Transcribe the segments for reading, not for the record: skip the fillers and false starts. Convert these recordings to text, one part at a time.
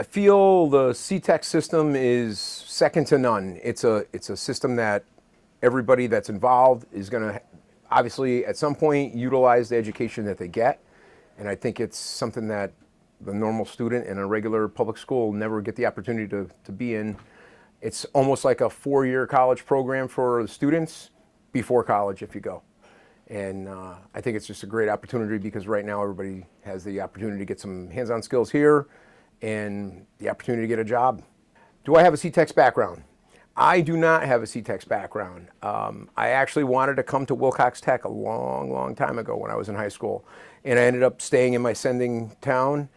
I feel the CTEC system is second to none. It's a system that everybody that's involved is going to obviously at some point utilize the education that they get, and I think it's something that the normal student in a regular public school will never get the opportunity to be in. It's almost like a 4-year college program for the students before college if you go. And I think it's just a great opportunity because right now everybody has the opportunity to get some hands-on skills here and the opportunity to get a job. Do I have a CTEX background? I do not have a CTEX background. I actually wanted to come to Wilcox Tech a long, long time ago when I was in high school. And I ended up staying in my sending town.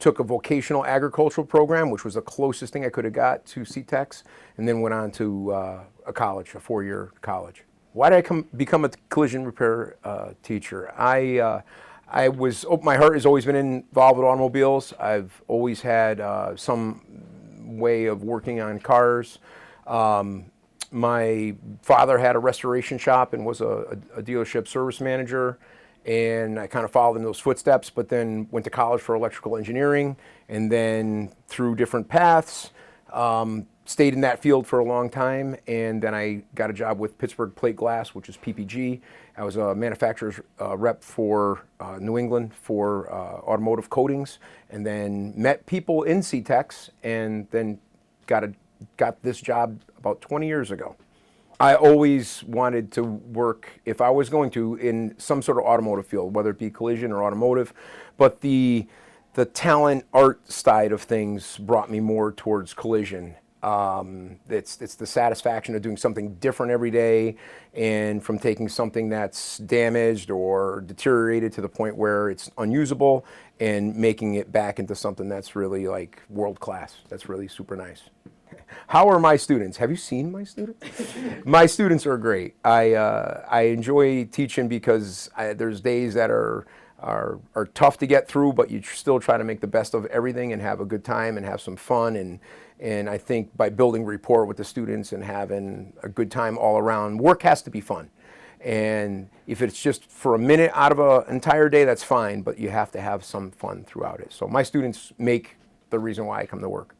Took a vocational agricultural program, which was the closest thing I could have got to CTEX, and then went on to a college, a 4-year college. Why did I become a collision repair teacher? My heart has always been involved with automobiles. I've always had some way of working on cars. My father had a restoration shop and was a dealership service manager, and I kind of followed in those footsteps, but then went to college for electrical engineering, and then through different paths, stayed in that field for a long time, and then I got a job with Pittsburgh Plate Glass, which is PPG. I was a manufacturer's rep for New England for automotive coatings, and then met people in CTEX, and then got this job about 20 years ago. I always wanted to work, if I was going to, in some sort of automotive field, whether it be collision or automotive, but the talent art side of things brought me more towards collision. It's the satisfaction of doing something different every day, and from taking something that's damaged or deteriorated to the point where it's unusable and making it back into something that's really like world class. That's really super nice. How are my students? Have you seen my students? My students are great. I enjoy teaching because there's days that are tough to get through, but you still try to make the best of everything and have a good time and have some fun. And I think by building rapport with the students and having a good time all around, work has to be fun. And if it's just for a minute out of an entire day, that's fine, but you have to have some fun throughout it. So my students make the reason why I come to work.